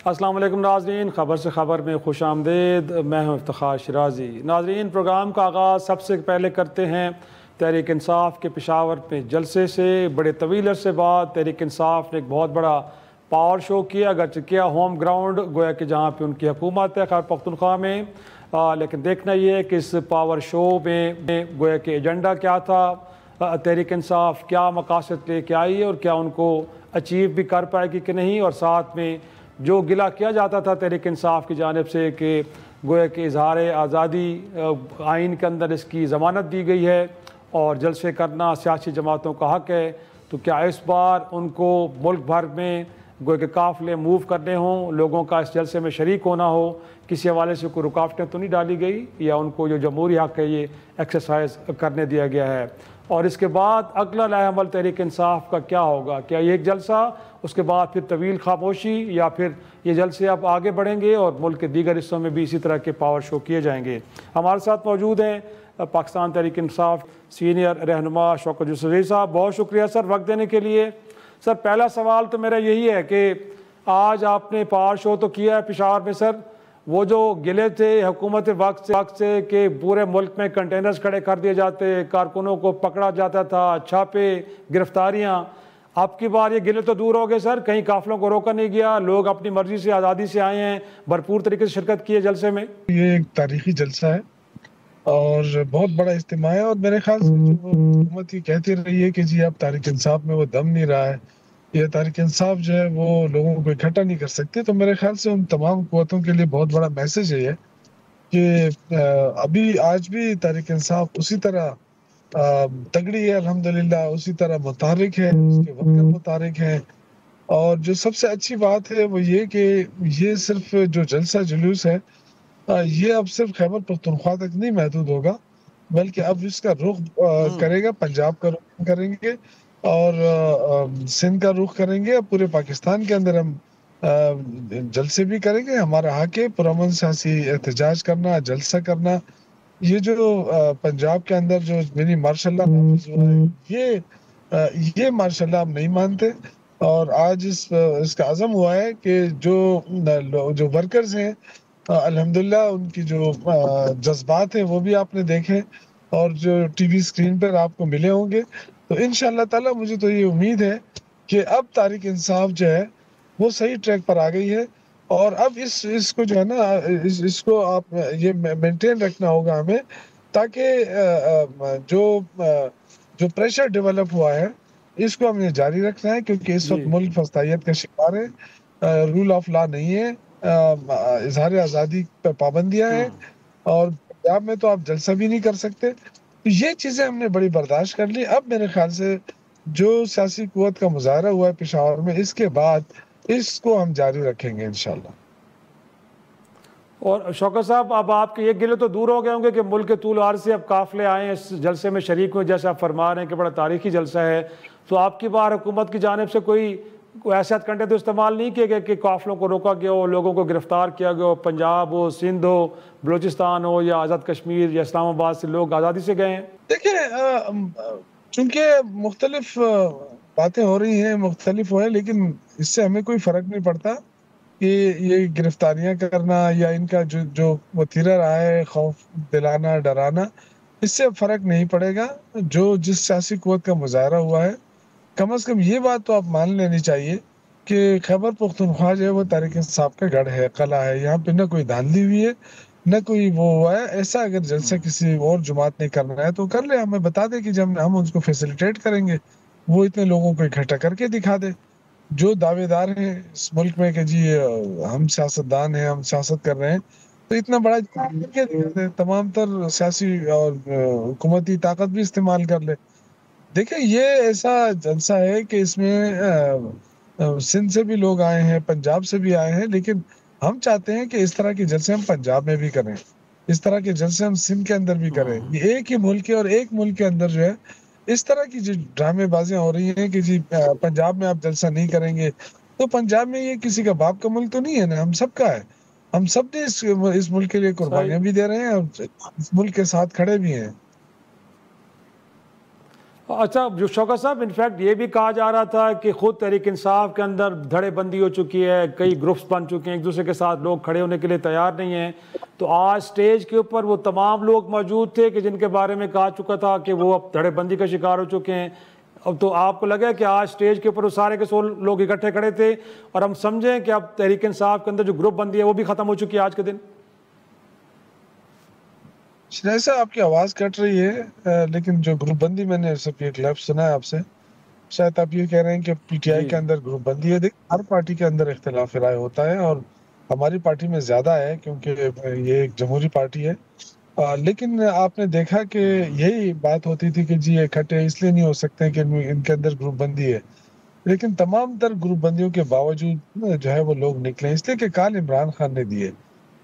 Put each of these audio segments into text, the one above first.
अस्सलाम वालेकुम नाज़रीन, ख़बर से ख़बर में खुश आमदीद। मैं हूँ इफ्तिखार शिराजी। नाज़रीन, प्रोग्राम का आगाज़ सबसे पहले करते हैं तहरीक इंसाफ के पेशावर में जलसे से। बड़े तवील अरसे बाद तहरीक इंसाफ ने एक बहुत बड़ा पावर शो किया, अगरचे किया होम ग्राउंड, गोया कि जहाँ पे उनकी हुकूमत है खैबर पख्तूनख्वा में। लेकिन देखना ये है कि इस पावर शो में गोया कि एजेंडा क्या था, तहरीक इंसाफ क्या मकासद लेके आई है और क्या उनको अचीव भी कर पाएगी कि नहीं। और साथ में जो गिला किया जाता था तहरीक इंसाफ की जानिब से कि गोया कि इजहार आज़ादी आइन के अंदर इसकी ज़मानत दी गई है और जलसे करना सियासी जमातों का हक़ है, तो क्या इस बार उनको मुल्क भर में गोया कि काफ़िले मूव करने हों, लोगों का इस जलसे में शरीक होना हो, किसी हवाले से कोई रुकावटें तो नहीं डाली गई, या उनको जो जमहूरी हक़ है ये एक्सरसाइज करने दिया गया है। और इसके बाद अगला लाएअमल तहरीक इंसाफ का क्या होगा? क्या ये एक जलसा, उसके बाद फिर तवील खामोशी, या फिर ये जलसे अब आगे बढ़ेंगे और मुल्क के दीगर हिस्सों में भी इसी तरह के पावर शो किए जाएंगे? हमारे साथ मौजूद हैं पाकिस्तान तहरीक इंसाफ सीनियर रहनुमा शौकत यूसुफ़ज़ई साहब। बहुत शुक्रिया सर वक्त देने के लिए। सर, पहला सवाल तो मेरा यही है कि आज आपने पावर शो तो किया है पेशावर में सर, वो जो गिले थे हुकूमत वक्त से कि पूरे मुल्क में कंटेनर्स खड़े कर दिए जाते, कारकुनों को पकड़ा जाता था, छापे, गिरफ्तारियां, अब की बार ये गिले तो दूर हो गए सर। कहीं काफिलों को रोका नहीं गया, लोग अपनी मर्जी से आज़ादी से आए हैं, भरपूर तरीके से शिरकत की है जलसे में। ये एक तारीखी जलसा है और बहुत बड़ा इज्तिमा है, और मेरे ख्याल से जो हुकूमत ये कहती रही है कि जी अब तहरीक इंसाफ में वो दम नहीं रहा है, ये तहरीक इंसाफ जो है वो लोगों को इकट्ठा नहीं कर सकते, तो मेरे ख्याल से उन तमाम कुव्वतों के लिए बहुत बड़ा मैसेज है ये कि अभी आज भी तहरीक इंसाफ उसी तरह तगड़ी है अल्हम्दुलिल्लाह, उसी तरह मुतारिक है, उसके वर्कर मुतारिक हैं। और जो सबसे अच्छी बात है वो ये कि ये सिर्फ जो जलसा जुलूस है ये अब सिर्फ खैबर पख्तूनख्वा तक नहीं महदूद होगा, बल्कि अब इसका रुख करेगा, पंजाब का रुख करेंगे और सिंध का रुख करेंगे। अब पूरे पाकिस्तान के अंदर हम जलसे भी करेंगे। हमारा हक है पुरअमन सियासी एहतजाज करना, जलसा करना। ये जो पंजाब के अंदर जो मिनी मार्शल लॉ नाफिज हुआ है, ये मार्शल लॉ हम नहीं मानते। और आज इसका अज़म हुआ है कि जो वर्कर्स हैं अल्हम्दुलिल्लाह उनकी जो जज्बात हैं वो भी आपने देखे और जो टीवी स्क्रीन पर आपको मिले होंगे। तो इंशाअल्लाह ताला मुझे तो ये उम्मीद है कि अब तहरीक इंसाफ जो है वो सही ट्रैक पर आ गई है, और अब इसको जो है ना इसको आप ये मेंटेन रखना होगा हमें, ताकि जो प्रेशर डेवलप हुआ है इसको हमें जारी रखना है, क्योंकि इस वक्त मुल्क फस्तायत का शिकार है, रूल ऑफ लॉ नहीं है, इजहार आज़ादी पर पाबंदियां हैं, और पंजाब में तो आप जलसा भी नहीं कर सकते। तो ये चीज़ें हमने बड़ी बर्दाश्त कर ली। अब मेरे ख्याल से जो सियासी कुव्वत का मुजाहरा हुआ है पेशावर में, इसके बाद इसको हम जारी रखेंगे इंशाल्लाह। और शौकत साहब, अब आपके ये गिले तो दूर हो गए होंगे कि मुल्क के तूल आर से अब काफिले आए हैं, इस जलसे में शरीक हुए, जैसे आप फरमा रहे हैं कि बड़ा तारीखी जलसा है, तो आपकी बार हुकूमत की जानिब से कोई ऐसे हथकंडे तो इस्तेमाल नहीं किए गए कि काफिलों को रोका गया हो, लोगों को गिरफ्तार किया गया हो, पंजाब हो, सिंध हो, बलूचिस्तान हो, या आज़ाद कश्मीर या इस्लामाबाद से लोग आज़ादी से गए हैं? देखिए, चूंकि मुख्तलिफ बातें हो रही हैं, मुख्तलिफ हुए, लेकिन इससे हमें कोई फ़र्क नहीं पड़ता कि ये गिरफ्तारियां करना या इनका जो वतीरा रहा है खौफ दिलाना, डराना, इससे अब फ़र्क नहीं पड़ेगा। जो जिस सियासी कुव्वत का मुजाहरा हुआ है, कम से कम ये बात तो आप मान लेनी चाहिए कि खैबर पख्तूनख्वा जो है वो तहरीक इंसाफ का गढ़ है, कला है। यहाँ पे न कोई धांधली हुई है, न कोई वो हुआ है। ऐसा अगर जलसा किसी और जमात ने करना है तो कर ले, हमें बता दे कि जब हम उसको फैसिलिटेट करेंगे, वो इतने लोगों को इकट्ठा करके दिखा दे। जो दावेदार हैं इस मुल्क में कि जी हम सियासतदान हैं, हम सियासत कर रहे हैं, तो इतना बड़ा करके दिखा दे, तमाम तर सियासी और हुकूमती ताकत भी इस्तेमाल कर ले। देखिए, ये ऐसा जलसा है कि इसमें सिंध से भी लोग आए हैं, पंजाब से भी आए हैं, लेकिन हम चाहते हैं कि इस तरह के जलसे हम पंजाब में भी करें, इस तरह के जलसे हम सिंध के अंदर भी करें। ये एक ही मुल्क है, और एक मुल्क के अंदर जो है इस तरह की जो ड्रामेबाजियां हो रही हैं कि जी पंजाब में आप जलसा नहीं करेंगे, तो पंजाब में ये किसी का बाप का मुल्क तो नहीं है ना, हम सबका है। हम सब ने इस मुल्क के लिए कुर्बानियां भी दे रहे हैं और इस मुल्क के साथ खड़े भी हैं। اچھا جو شوکت صاحب انفیکٹ یہ بھی کہا جا رہا تھا کہ خود تحریک انصاف کے اندر دھڑے بندی ہو چکی ہے، کئی گروپس بن چکے ہیں، ایک دوسرے کے ساتھ لوگ کھڑے ہونے کے لیے تیار نہیں ہیں، تو آج سٹیج کے اوپر وہ تمام لوگ موجود تھے کہ جن کے بارے میں کہا چکا تھا کہ وہ اب دھڑے بندی کا شکار ہو چکے ہیں. اب تو آپ کو لگا کہ آج سٹیج کے اوپر وہ سارے کے سو لوگ اکٹھے کھڑے تھے اور ہم سمجھیں کہ اب تحریک انصاف کے اندر جو گروپ بندی ہے وہ بھی ختم ہو چکی ہے آج کے دن؟ شنائی صاحب آپ کی آواز کٹ رہی ہے، لیکن جو گروپ بندی میں نے صرف ایک لفظ سنا ہے آپ سے، شاید آپ یہ کہہ رہے ہیں کہ پی ٹی آئی کے اندر گروپ بندی ہے. دیکھ ہر پارٹی کے اندر اختلاف رائے ہوتا ہے اور ہماری پارٹی میں زیادہ ہے کیونکہ یہ ایک جمہوری پارٹی ہے. لیکن آپ نے دیکھا کہ یہی بات ہوتی تھی کہ جی اکٹھے اس لیے نہیں ہو سکتے کہ ان کے اندر گروپ بندی ہے، لیکن تمام تر گروپ بندیوں کے باوجود جو ہے وہ لوگ نکلے، اس لیے کہ کال عمران خان نے دیے.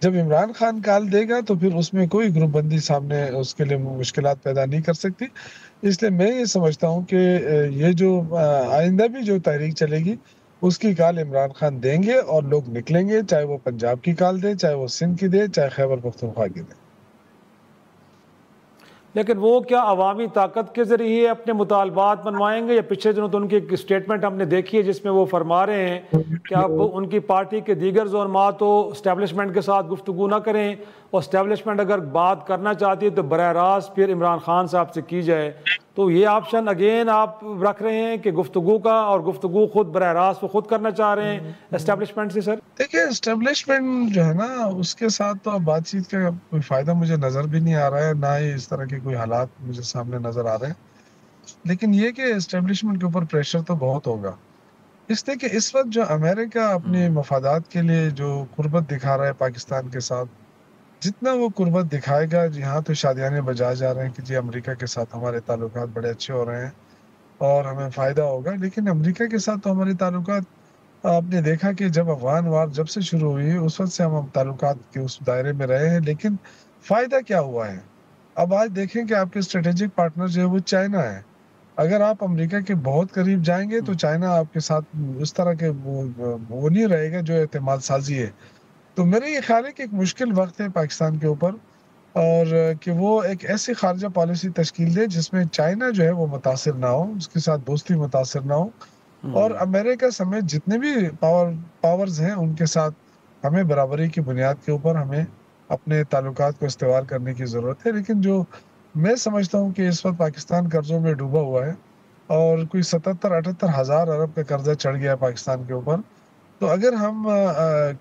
جب عمران خان کال دے گا تو پھر اس میں کوئی گروپ بندی سامنے اس کے لیے مشکلات پیدا نہیں کر سکتی. اس لیے میں یہ سمجھتا ہوں کہ یہ جو آئندہ بھی جو تحریک چلے گی اس کی کال عمران خان دیں گے اور لوگ نکلیں گے، چاہے وہ پنجاب کی کال دے، چاہے وہ سندھ کی دے، چاہے خیبر پختونخوا کی دے. لیکن وہ کیا عوامی طاقت کے ذریعے اپنے مطالبات منوائیں گے، یا پچھلے دنوں تو ان کی ایک اسٹیٹمنٹ ہم نے دیکھی ہے جس میں وہ فرما رہے ہیں کہ اب ان کی پارٹی کے دیگر زعماء تو اسٹیبلشمنٹ کے ساتھ گفتگو نہ کریں، اور اسٹیبلشمنٹ اگر بات کرنا چاہتی ہے تو براہ راست پھر عمران خان صاحب سے کی جائے. تو یہ آپشن اگین آپ رکھ رہے ہیں کہ گفتگو کا، اور گفتگو خود براہ راست وہ خود کرنا چاہ رہے ہیں اسٹیبلشمنٹ سے؟ سر دیکھیں اسٹیبلشمنٹ جو ہے نا اس کے ساتھ تو اب بات چیت کا کوئی فائدہ مجھے نظر بھی نہیں آ رہا ہے، نہ ہی اس طرح کے کوئی حالات مجھے سامنے نظر آ رہے ہیں. لیکن یہ کہ اسٹیبلشمنٹ کے اوپر پریشر تو بہت ہوگا، اس لیے کہ اس وقت جو امریکہ اپنے مفادات کے لیے جو قربت دکھا رہا ہے پاکستان کے ساتھ، جتنا وہ قربت دکھائے گا، یہاں تو شادیانے بجائے جا رہے ہیں کہ جی امریکہ کے ساتھ ہمارے تعلقات بڑے اچھے ہو رہے ہیں اور ہمیں فائدہ ہوگا. لیکن امریکہ کے ساتھ تو ہمارے تعلقات، آپ نے دیکھا کہ جب افغان وار جب سے شروع ہوئی اس وقت سے ہم تعلقات کے اس دائرے میں رہے ہیں، لیکن فائدہ کیا ہوا ہے؟ اب آج دیکھیں کہ آپ کے اسٹریٹجک پارٹنر جو ہے وہ چائنا ہے. اگر آپ امریکہ کے بہت قریب جائیں گے تو چائنا آپ کے ساتھ اس طرح کے وہ نہیں رہے گا جو اعتماد سازی ہے. تو میرا یہ خیال ہے کہ ایک مشکل وقت ہے پاکستان کے اوپر، اور کہ وہ ایک ایسی خارجہ پالیسی تشکیل دے جس میں چائنا جو ہے وہ متاثر نہ ہو، اس کے ساتھ دوستی متاثر نہ ہو، اور امریکہ سمیت جتنے بھی پاورز ہیں ان کے ساتھ ہمیں برابری کی بنیاد کے اوپر ہمیں اپنے تعلقات کو استوار کرنے کی ضرورت ہے. لیکن جو میں سمجھتا ہوں کہ اس وقت پاکستان قرضوں میں ڈوبا ہوا ہے اور کوئی 77-78 ہزار ارب کا قرضہ چڑھ گیا ہے پاکستان کے اوپر. تو اگر ہم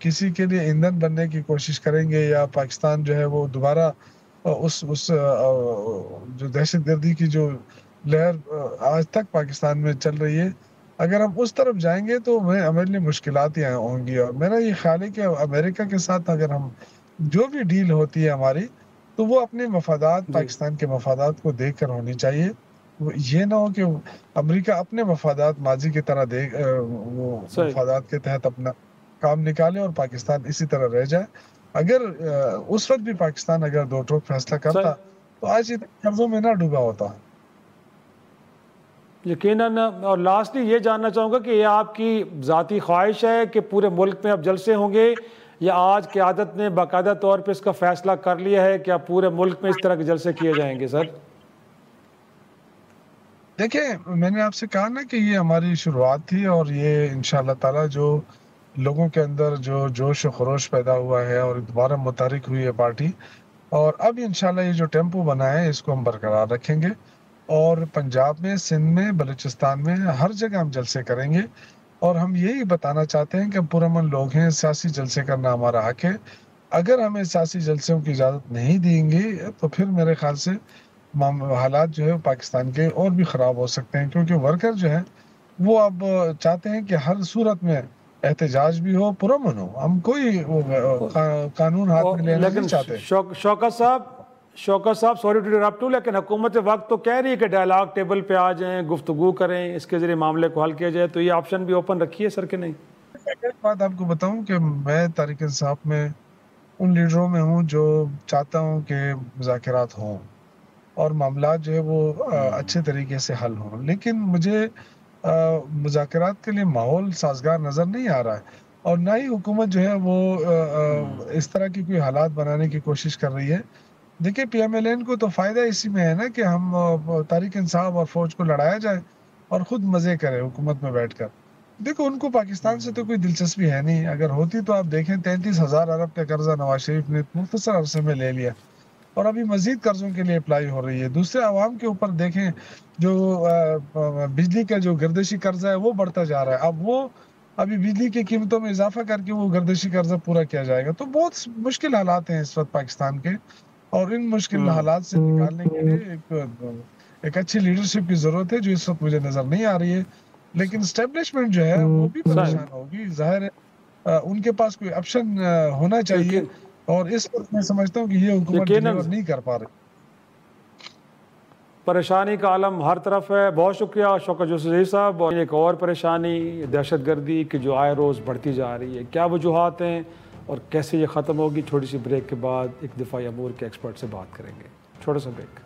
کسی کے لیے ایندھن بننے کی کوشش کریں گے، یا پاکستان جو ہے وہ دوبارہ اس جو دہشت گردی کی جو لہر آج تک پاکستان میں چل رہی ہے، اگر ہم اس طرف جائیں گے تو ہمارے لیے مشکلات ہی ہوں گی. اور میرا یہ خیال ہے کہ امریکہ کے ساتھ اگر ہم جو بھی ڈیل ہوتی ہے ہماری، تو وہ اپنے مفادات، پاکستان کے مفادات کو دیکھ کر ہونی چاہیے. یہ نہ ہو کہ امریکہ اپنے مفادات ماضی کی طرح وہ مفادات کے تحت اپنا کام نکالے اور پاکستان اسی طرح رہ جائے. اگر اس وقت بھی پاکستان اگر دو ٹوک فیصلہ کرتا تو آج قرضوں میں نہ ڈوبا ہوتا. یقیناً. اور لاسٹلی یہ جاننا چاہوں گا کہ یہ آپ کی ذاتی خواہش ہے کہ پورے ملک میں اب جلسے ہوں گے، یا آج قیادت نے باقاعدہ طور پہ اس کا فیصلہ کر لیا ہے کہ اب پورے ملک میں اس طرح کے جلسے کیے جائیں گے؟ سر دیکھیں میں نے آپ سے کہا نا کہ یہ ہماری شروعات تھی، اور یہ انشاءاللہ تعالی جو لوگوں کے اندر جو جوش و خروش پیدا ہوا ہے اور دوبارہ متحرک ہوئی ہے پارٹی، اور اب انشاءاللہ یہ جو ٹیمپو بنا ہے اس کو ہم برقرار رکھیں گے، اور پنجاب میں، سندھ میں، بلوچستان میں ہر جگہ ہم جلسے کریں گے. اور ہم یہی بتانا چاہتے ہیں کہ ہم پرامن لوگ ہیں، سیاسی جلسے کرنا ہمارا حق ہے. اگر ہمیں سیاسی جلسوں کی اجازت نہیں دیں گے تو پھر میرے خیال سے حالات جو ہے پاکستان کے اور بھی خراب ہو سکتے ہیں، کیونکہ ورکر جو ہیں وہ اب چاہتے ہیں کہ ہر صورت میں احتجاج بھی ہو، پرامن ہو. ہم کوئی قانون ہاتھ میں لینا نہیں چاہتے. شوکت صاحب سوری ٹو انٹرپٹ، لیکن حکومت وقت تو کہہ رہی ہے کہ ڈائلاگ ٹیبل پہ آ جائیں، گفتگو کریں، اس کے ذریعے معاملے کو حل کیا جائے، تو یہ آپشن بھی اوپن رکھی ہے سر کہ نہیں؟ ایک بات آپ کو بتاؤں کہ میں تحریک انصاف میں ان لیڈروں میں ہوں جو چاہتا ہوں کہ مذاکرات ہوں اور معاملات جو ہے وہ اچھے طریقے سے حل ہوں، لیکن مجھے مذاکرات کے لیے ماحول سازگار نظر نہیں آ رہا ہے، اور نہ ہی حکومت جو ہے وہ اس طرح کی کوئی حالات بنانے کی کوشش کر رہی ہے देखिए PMLN को तो फ़ायदा इसी में है ना कि हम तहरीक इंसाफ और फ़ौज को लड़ाया जाए और ख़ुद मज़े करें हुकूमत में बैठकर। देखो उनको पाकिस्तान से तो कोई दिलचस्पी है नहीं, अगर होती तो आप देखें 33,000 अरब का कर्जा नवाज शरीफ ने मुख्तसर अरसे में ले लिया और अभी मज़ीद कर्ज़ों के लिए अप्लाई हो रही है। दूसरे अवाम के ऊपर देखें जो बिजली का जो गर्दिशी कर्जा है वो बढ़ता जा रहा है। अब वो अभी बिजली की कीमतों में इज़ाफ़ा करके वो गर्दिशी कर्जा पूरा किया जाएगा। तो बहुत मुश्किल हालात हैं इस वक़्त पाकिस्तान के और इन मुश्किल हालात से निकालने के लिए एक अच्छी लीडरशिप की ज़रूरत है जो इस वक़्त मुझे नज़र नहीं आ रही है। लेकिन एस्टेब्लिशमेंट जो है वो भी परेशान होगी, ज़ाहिर है उनके पास कोई ऑप्शन होना चाहिए और इस वक़्त मैं समझता हूँ कि ये हुकूमत डिलीवर नहीं कर पा रही। परेशानी का आलम हर तरफ है। बहुत शुक्रिया शौकत यूसुफ़ज़ई साहब। और एक और परेशानी दहशतगर्दी की जो आए रोज़ बढ़ती जा रही है, क्या वजूहात हैं और कैसे ये ख़त्म होगी? छोटी सी ब्रेक के बाद एक दिफ़ाई अमूर के एक्सपर्ट से बात करेंगे। छोटा सा ब्रेक।